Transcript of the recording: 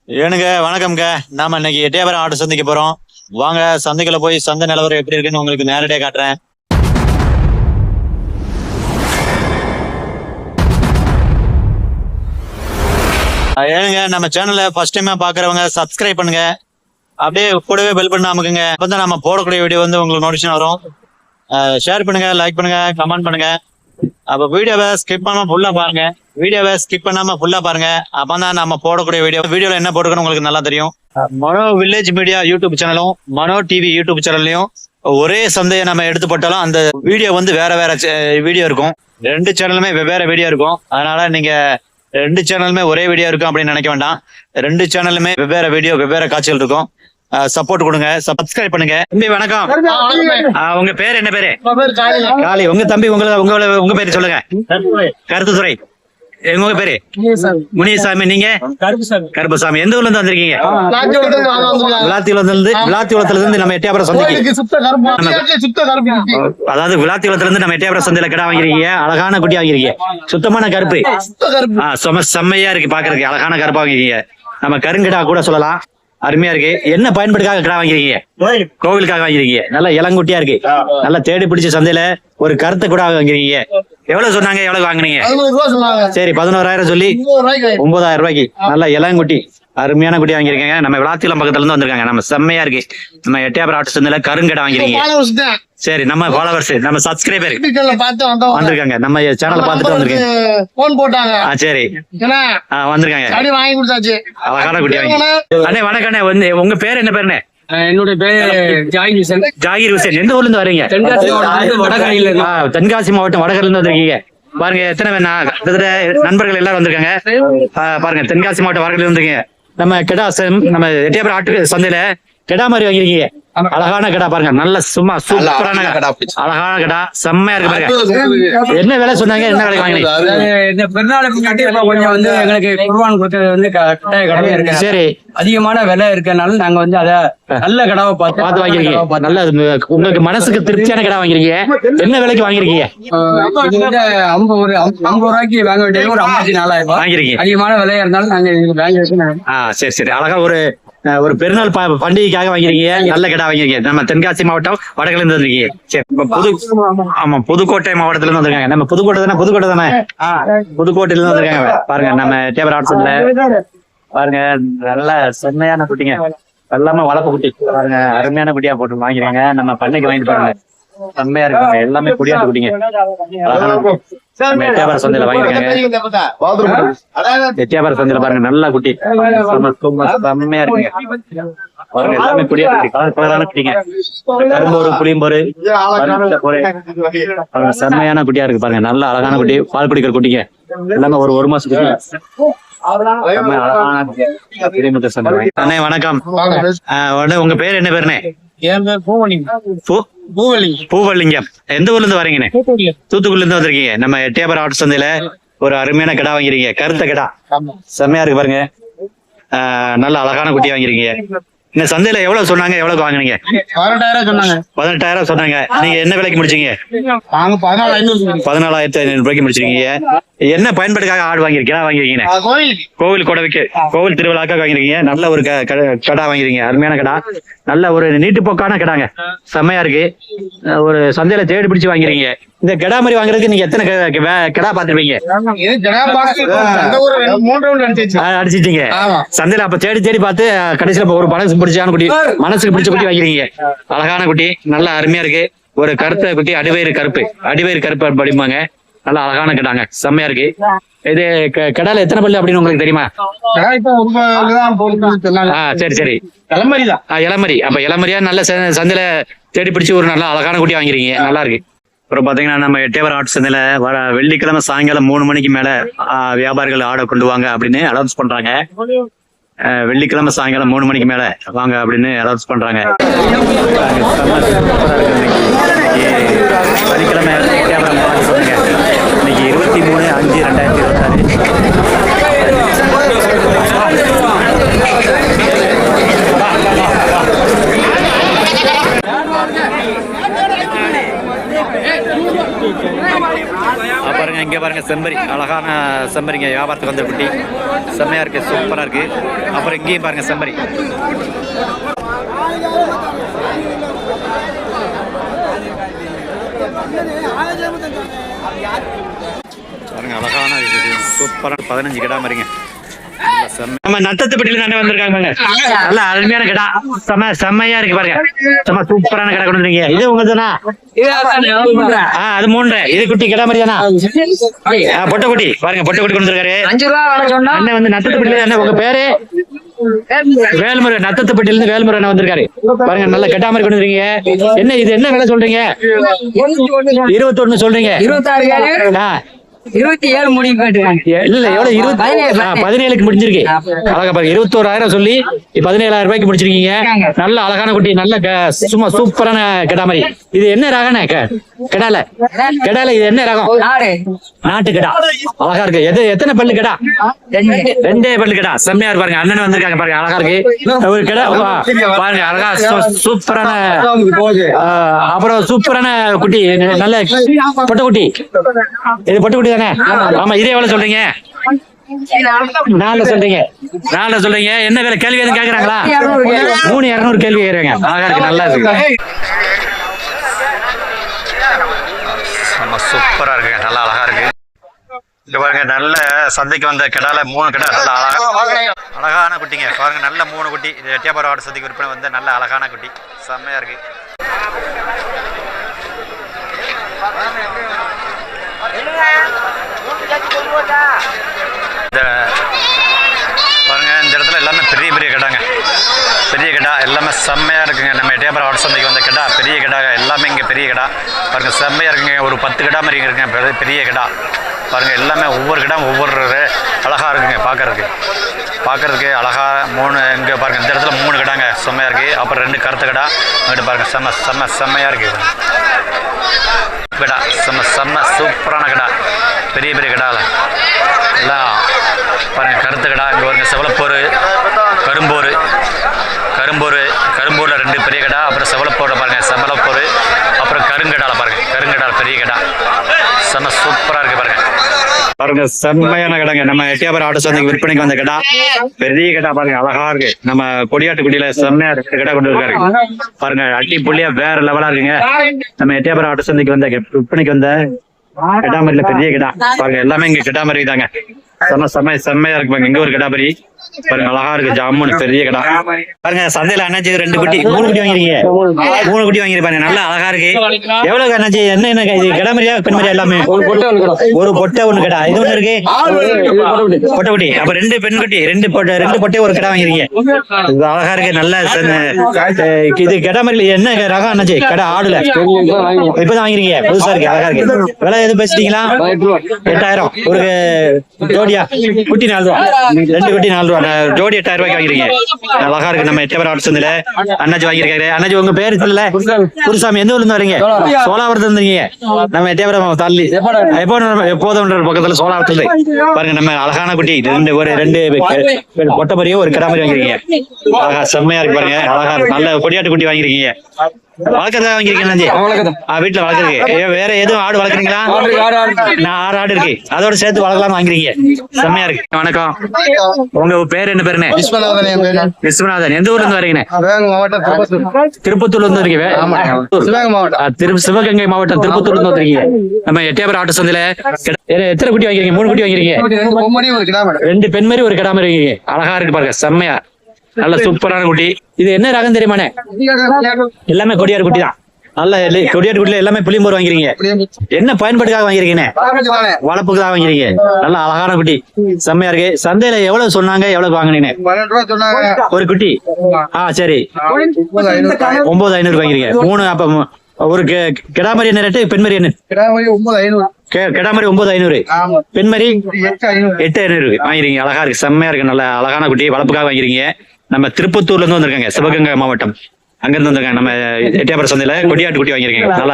ஏனுங்க வணக்கம்ங்க. நாம இன்னைக்கு எட்டயபுரம் ஆட்டு சந்தைக்கு போறோம். வாங்க சந்தைக்குள்ள போய் சந்தை நிலவரம் எப்படி இருக்குன்னு உங்களுக்கு நேரடியா காட்டுறேன். ஏனுங்க நம்ம சேனலை ஃபர்ஸ்ட் டைமா பாக்குறவங்க சப்ஸ்கிரைப் பண்ணுங்க. அப்படியே கூடவே பெல் பண்ண அமுக்குங்க. அப்பதான் நம்ம போடக்கூடிய வீடியோ வந்து உங்களுக்கு நோட்டிஃபிகேஷன் வரும். ஷேர் பண்ணுங்க, லைக் பண்ணுங்க, கமெண்ட் பண்ணுங்க. அப்ப வீடியோவை ஸ்கிப் பண்ணாம ஃபுல்லா பாருங்க. அப்பதான் நம்ம போடக்கூடிய வீடியோல என்ன போட்டுக்கணும் உங்களுக்கு நல்லா தெரியும். மனோ வில்லேஜ் மீடியா யூடியூப் சேனலும் மனோ டிவி யூடியூப் சேனல்லையும் ஒரே சந்தையை நம்ம எடுத்து போட்டாலும் அந்த வீடியோ வந்து வேற வேற வீடியோ இருக்கும். ரெண்டு சேனலுமே வெவ்வேறு வீடியோ இருக்கும். அதனால நீங்க ரெண்டு சேனலுமே ஒரே வீடியோ இருக்கும் அப்படின்னு நினைக்க வேண்டாம். ரெண்டு சேனலுமே வெவ்வேறு வீடியோ வெவ்வேறு காட்சிகள் இருக்கும். சப்போர்ட் கொடுங்க, சப்ஸ்கிரைப் பண்ணுங்க. தம்பி வணக்கம். உங்க பேர் என்ன பேரு? காளி. உங்க தம்பி உங்க பேரு சொல்லுங்க. கருத்துத்துறை. உங்க பேரு? முனியசாமி. நீங்க? கருப்பசாமி. எந்த ஊர்ல இருந்து வந்திருக்கீங்க? விளாத்திகுளத்துல இருந்து நம்ம எட்டயபுரம் சந்தைக்கு. அதாவது விளாத்திகுளத்துல இருந்து நம்ம எட்டயபுரம் சந்தையில கிடா வாங்கிருக்கீங்க. அழகான குட்டி வாங்கிருக்கீங்க. சுத்தமான கருப்பு. செம்மையா இருக்கு பாக்குறதுக்கு. அழகான கருப்பா வாங்கிருக்கீங்க. நம்ம கருங்கிடா கூட சொல்லலாம். அருமையா இருக்கு. என்ன பயன்பாடுக்காக கிடா வாங்கிருக்கீங்க? கோவிலுக்காக வாங்கிருக்கீங்க. நல்ல இளங்குட்டியா இருக்கு. நல்லா தேடி பிடிச்ச சந்தையில ஒரு கருத்தை கூட வாங்கிருக்கீங்க. எவ்வளவு சொன்னாங்க? எவ்வளவு வாங்கினீங்க? சரி, 11,000 சொல்லி 9,000 ரூபாய்க்கு நல்ல இளங்குட்டி அருமையான குட்டி வாங்கிருக்கீங்க. நம்ம விளாத்திகுளம் பக்கத்துல இருந்து வந்திருக்காங்க. நம்ம செம்மையா இருக்கு. நம்ம எட்டயபுரம் ஆட்டு சந்தையில கருங்கடை வாங்கிருக்கீங்க. சரி, நம்ம ஃபாலோவர்ஸ், நம்ம சப்ஸ்கிரைபர் வந்திருக்காங்க. நம்ம சேனலை பார்த்துட்டு வந்திருக்காங்க. சரி, வந்திருக்காங்க. அழகான குட்டி வாங்கி. அண்ணே வணக்கம் அண்ணே. உங்க பேர் என்ன பேருண்ணே? என்னுடைய பேரு ஜாகிர் ஹுசேன். எந்த ஊர்ல இருந்து வரீங்க? தென்காசி மாவட்டம் வடகரில இருந்து வந்திருக்கீங்க. பாருங்க எத்தனை பேர் நண்பர்கள் எல்லாரும் வந்திருக்காங்க. பாருங்க தென்காசி மாவட்டம் வடகரில இருந்திருக்கீங்க. நம்ம கிடா நம்ம எட்டயபுரம் ஆட்டு சந்தையில கிடா மாதிரி வாங்கிருக்கீங்க. அழகான கடா பாருங்க. நல்ல சும்மா சூப்பரான அழகான கடா. செம்மையா இருக்கு பாருங்க. என்ன விலை சொன்னாங்க? என்ன விலை வாங்கினீங்க? இந்த பெருநாளுக்கு கொஞ்சம் வந்து எங்களுக்கு குர்பான் கொடுக்கறது வந்து கட்டாய கடமை இருக்கு. சரி, அதிகமான விலை இருக்கனால நாங்க வந்து அத நல்ல கடாவை பார்த்து வாங்கிருக்கீங்க. நல்ல உங்களுக்கு மனசுக்கு திருப்தியான கடா வாங்கிருக்கீங்க. என்ன விலைக்கு வாங்கிருக்கீங்க? 50 ரூபாய்க்கு வாங்க வேண்டியது ஒரு 54,000 வாங்கிருக்கீங்க. அதிகமான விலையா இருந்தாலும் நாங்க வாங்கி. சரி சரி, அழகா ஒரு பெருநாள் பண்டிகைக்காக வாங்கிருக்கீங்க. நல்ல கடா வாங்கிருக்கீங்க. நம்ம தென்காசி மாவட்டம் வடகில இருந்து வந்திருக்கீங்க. சரி, ஆமா புதுக்கோட்டை மாவட்டத்துல இருந்து வந்திருக்காங்க. நம்ம புதுக்கோட்டை தானே? புதுக்கோட்டையில இருந்து வந்திருக்காங்க. பாருங்க நம்ம எட்டயபுரம் ஆட்டு சந்தையில பாருங்க நல்ல செம்மையான குட்டிங்க. எல்லாமே வளர்ப்பு குட்டி. பாருங்க அருமையான குட்டியா போட்டு வாங்கிருக்காங்க. நம்ம பண்ணைக்கு வாங்கிட்டு பாருங்க. செம்மையா இருக்காங்க. எல்லாமே குடியாட்டு குட்டிங்க. எட்டயபுரம் சந்தையில வாங்கிருக்காங்க. எட்டயபுரம் சந்தையில பாருங்க நல்ல குட்டி செம்மையா இருக்குங்க. பாருங்க எல்லாமே குடியாட்டு குட்டி. கலரான குட்டிங்க. கரும்போரு புளியம்போரு செம்மையான குட்டியா இருக்கு. பாருங்க நல்ல அழகான குட்டி. பால் குடிக்கிற குட்டிங்க. எல்லாமே ஒரு மாசம் குட்டி. அண்ணே வணக்கம். உங்க பேர் என்ன பேருண்ணே? பூவலிங்கம். எந்த ஊர்ல இருந்து வரீங்கண்ணே? தூத்துக்குடில இருந்து வந்திருக்கீங்க. நம்ம எட்டயபுரம் ஆட்டு சந்தையில ஒரு அருமையான கடா வாங்கிருக்கீங்க. கருத்த கடா செம்மையா இருக்கு பாருங்க. நல்ல அழகான குட்டி வாங்கிருக்கீங்க. இந்த சந்தையில எவ்வளவு சொன்னாங்க? எவ்வளவு வாங்கினீங்க? 18,000 சொன்னாங்க. நீங்க என்ன விலைக்கு முடிச்சீங்க? 14,500 ரூபாய்க்கு முடிச்சிருக்கீங்க. என்ன பயன்பாடுக்காக ஆடு வாங்கிருக்கீங்க? கோவில் கொடவைக்கு கோவில் திருவிழாக்காக வாங்கிருக்கீங்க. நல்ல ஒரு கடா வாங்கிருக்கீங்க. அருமையான கடா. நல்ல ஒரு நீட்டுப்போக்கான கடாங்க. செம்மையா இருக்கு. ஒரு சந்தையில தேடி பிடிச்சு வாங்கிருக்கீங்க. இந்த கடா மாதிரி வாங்குறதுக்கு நீங்க எத்தனை கடா பாத்துருப்பீங்க? அடிச்சிட்டீங்க சந்தையில. அப்ப தேடி பார்த்து கடைசியில ஒரு மனசுக்கு பிடிச்ச குட்டி வாங்கிருக்கீங்க. அழகான குட்டி. நல்ல அருமையா இருக்கு. ஒரு கருத்த குட்டி. அடிவயிறு கருப்பு படிப்பாங்க. நல்ல அழகான கடாங்க. செம்மையா இருக்கு. இது கடால எத்தனை பல்லு அப்படின்னு உங்களுக்கு தெரியுமா? சரி சரி, இளமரி. அப்ப இளமரியா நல்ல சந்தையில தேடி பிடிச்சு ஒரு நல்ல அழகான குட்டி வாங்கிருக்கீங்க. நல்லா இருக்கு. அப்புறம் பாத்தீங்கன்னா நம்ம எட்டயபுரம் ஆட்டு சந்தையில வெள்ளிக்கிழமை சாயங்காலம் 3 மணிக்கு மேல வியாபாரிகள் ஆடை கொண்டு வாங்க அப்படின்னு அனௌன்ஸ் பண்றாங்க. வெள்ளிக்கிழமை சாயங்காலம் 3 மணிக்கு மேல வாங்க அப்படின்னு அனௌன்ஸ் பண்றாங்க. சனிக்கிழமை எட்டயபுரம் ஆட்டு சந்தைங்க. இன்னைக்கு 23/5/2026. பாருங்க இங்க பாருங்க செம்பரி, அழகான செம்பரிங்க வியாபாரத்துக்கு வந்த குட்டி. செம்மையா இருக்கு, சூப்பரா இருக்கு. அப்புறம் இங்கேயும் பாருங்க செம்பரி. பாருங்க அழகான சூப்பரான 15 கிடா மாதிரிங்க. நம்ம நத்தத்துப்பட்டியில தானே வந்திருக்காங்க. நல்ல அருமையான கிடா, செம்மையா இருக்கு பாருங்க. சூப்பரான கிடா கொண்டு வந்தீங்க. இது உங்க தானா? அது 3. இது குட்டி கிடா மாதிரி தானா? பொட்டை குட்டி பாருங்க, பொட்டை குட்டி கொண்டு வந்திருக்காரு. அண்ணன் வந்து நத்தத்துப்பட்டியில தானே. உங்க பேரு? வேல்முறை. நத்தத்துப்பட்டியில இருந்து வேல்முறை அண்ணன் வந்திருக்காரு பாருங்க. நல்ல கெட்டா மாதிரி கொண்டு வந்தீங்க. என்ன இது என்ன விலை சொல்றீங்க? 21 சொல்றீங்க. 27 முடிவு கேட்டுருக்காங்க. இல்ல எவ்வளவு? 17க்கு முடிஞ்சிருக்கு. அழகா பாருங்க, 21,000 சொல்லி 17,000 ரூபாய்க்கு முடிச்சிருக்கீங்க. நல்ல அழகான குட்டி, நல்ல சும்மா சூப்பரான கிடா மாதிரி. இது என்ன ரகன கிடால? இது என்ன ரகம்? நாட்டு கிடா. அழகா இருக்கு. எத்தனை பல்லு கிடா? 2 பல்லு கிடா. செம்மையா பாருங்க. அண்ணன் வந்திருக்காங்க பாருங்க, அழகா இருக்கு ஒரு கிடா பாருங்க. அழகா சூப்பரான, அப்புறம் சூப்பரான குட்டி, நல்ல பொட்டை குட்டி. இது பொட்டை குட்டி தானே? ஆமா. இதே எவ்வளவு சொல்றீங்க? 4 சொல்றீங்க. என்ன வேலை? கேள்வி எதுவும் கேக்குறாங்களா? 3,200 கேள்வி கேக்குறாங்க. அழகா இருக்கு, நல்லா இருக்கு. ஆமா, சூப்பரா இருக்கு, நல்லா அழகா இருக்கு. இங்க பாருங்க, நல்ல சந்தைக்கு வந்த கிடால 3 கிடா நல்ல அழகான குட்டிங்க பாருங்க. நல்ல 3 குட்டி. இது எட்டியாபாரம் ஆடு சந்தைக்கு விற்பனை வந்த நல்ல அழகான குட்டி, செம்மையா இருக்கு. பாருங்க, இந்த இடத்துல எல்லாமே பெரிய பெரிய கிடாங்க. பெரிய கிடா எல்லாமே செம்மையா இருக்குங்க. நம்ம எட்டியாபாரம் ஆடு சந்தைக்கு வந்த கிடா பெரிய கிடா எல்லாமே இங்கே பெரிய கிடா பாருங்க, செம்மையா இருக்குங்க. ஒரு 10 கிடா மாதிரி இருக்குங்க பெரிய கிடா பாருங்க. எல்லாமே ஒவ்வொரு கிடா ஒவ்வொரு அழகா இருக்குங்க பார்க்கறதுக்கு அழகா. 3 இங்கே பாருங்க, இந்த இடத்துல 3 கிடாங்க செம்மையா இருக்கு. அப்புறம் 2 கருத்து கிடா அங்கிட்டு பாருங்க, செம்மையா இருக்கு கிடா. செம்ம சூப்பரான கிடா, பெரிய பெரிய கிடால எல்லாம் பாருங்க. கருத்து கிடா இங்கே பாருங்க. செவலப்போர், கரும்பூரில் 2 பெரிய கிடா. அப்புறம் செவலப்போர் பாருங்க, செவலப்போர். அப்புறம் கருங்கடால பாருங்க, கருங்கடால பெரிய கிடா. சூப்பரா இருக்கு பாருங்க, செம்மையான கிடாங்க. நம்ம எட்டியாபாரம் ஆடு சந்தைக்கு விற்பனைக்கு வந்த கிடா பெரிய கிடா பாருங்க, அழகா இருக்கு. நம்ம கொடியாட்டு குடியில செம்மையா 2 கிடா கொண்டு இருக்காரு பாருங்க. அட்டி புள்ளியா வேற லெவலா இருக்குங்க. நம்ம எட்டியாபாரம் ஆடு சந்தைக்கு வந்த விற்பனைக்கு வந்த கிடாமரியில பெரிய கிடா பாருங்க. எல்லாமே இங்க கிடாமரி தாங்க. செம்மையா இருக்கு பாருங்க. இங்க ஒரு கிடாமரி பாருங்க, அழகா இருக்கு. ஜாமுன் பெரிய கிடா பாருங்க. சந்தையில அண்ணாச்சி 2 குட்டி 3 குட்டி வாங்கிருக்கீங்க. 3 குட்டி வாங்கிருப்பாங்க, நல்லா அழகா இருக்கு. எவ்வளவு அண்ணாச்சி? என்ன இது கிடாமரியா பெண்மரியா? எல்லாமே ஒரு பொட்டை 1 கிடா. இது ஒண்ணு இருக்கு பொட்டை குட்டி. அப்ப 2 பெண் குட்டி, 2 பொட்டை 1 கிடா வாங்கிருக்கீங்க. இது அழகா இருக்கு. நல்ல இது கிடாமரியில என்ன ரகம் அண்ணாச்சி? கிடா ஆடுல இப்பதான் வாங்கிருக்கீங்க, புதுசா இருக்கு, அழகா இருக்கு. விலை எதுவும் பேசிட்டீங்களா? 8,000 ஒரு ஜோடியா? குட்டி 4 ரூபா, 2 குட்டி 4 ரூபா. ஜோடி 8,000 ரூபாய்க்கு வாங்கிருக்கீங்க. அழகா இருக்கு. நம்ம எட்டியாபாரம் ஆடு சந்தையில அண்ணாச்சி வாங்கிருக்காரு. அண்ணாச்சி உங்க பேரு சொல்லல? குருசாமி. எந்த ஊர்ல இருந்து வரீங்க? சோழாவரத்துல இருந்தீங்க. நம்ம எட்டியாபாரம் தள்ளி எப்போதும் பக்கத்துல சோழாவரத்துல பாருங்க. நம்ம அழகான குட்டி 2 பொட்டை மாதிரியும் 1 கிடா மாதிரி வாங்கிருக்கீங்க. அழகா செம்மையா இருக்கு பாருங்க, அழகா நல்ல கொடியாட்டு குட்டி வாங்கிருக்கீங்க. வளர்க்கறதா வாங்கிருக்கீங்க? வீட்டுல வளர்க்கறதுக்கு. வேற எதுவும் ஆடு வளர்க்குறீங்களா? 6 ஆடு இருக்கு, அதோட சேர்த்து வளர்க்கலாம்னு வாங்குறீங்க. செம்மையா இருக்கு. வணக்கம், உங்க பேர் என்ன பேருன்னு? விஸ்வநாதன். எந்த ஊர்ல இருந்து வரீங்க? திருப்பத்தூர்ல இருந்து இருக்கீங்க. சிவகங்கை மாவட்டம் திருப்பத்தூர்ல இருந்து வந்துருக்கீங்க. நம்ம எட்டியாபாரம் ஆட்டு சந்தையில எத்தனை குட்டி வாங்கிருக்கீங்க? 3 குட்டி வாங்கிருக்கீங்க. 2 பெண் மாதிரி 1 கிடா மாதிரி இருக்கீங்க. அழகா இருக்கு பாருங்க, செம்மையா நல்ல சூப்பரான குட்டி. இது என்ன ரகம் தெரியுமானே? எல்லாமே கொடியாடு குட்டி தான். நல்ல கொடியாடு குட்டில எல்லாமே புளியம்போர் வாங்கிருக்கீங்க. என்ன பயன்பாட்டுக்காக வாங்கிருக்கீங்க? வளர்ப்புக்கு தான் வாங்கிருக்கீங்க. நல்ல அழகான குட்டி, செம்மையா இருக்கு. சந்தையில எவ்வளவு சொன்னாங்க, எவ்வளவு வாங்கினீங்க? 1 குட்டி. சரி, 9,500 வாங்கிருக்கீங்க. 3 அப்ப ஒரு கிடாமரி என்ன ரேட்டு? பெண்மரி என்ன? கிடாமரி 9,500, பெண்மரி 8,500 வாங்கிருக்கீங்க. அழகா இருக்கு, செம்மையா இருக்கு. நல்ல அழகான குட்டி, வளர்ப்புக்காக வாங்கிருக்கீங்க. நம்ம திருப்பத்தூர்ல இருந்து வந்திருக்காங்க, சிவகங்கை மாவட்டம். அங்க இருந்து வந்திருக்காங்க. நம்ம எட்டியாபாரம் சந்தையில கொடியாட்டு குட்டி வாங்கிருக்கீங்க. நல்லா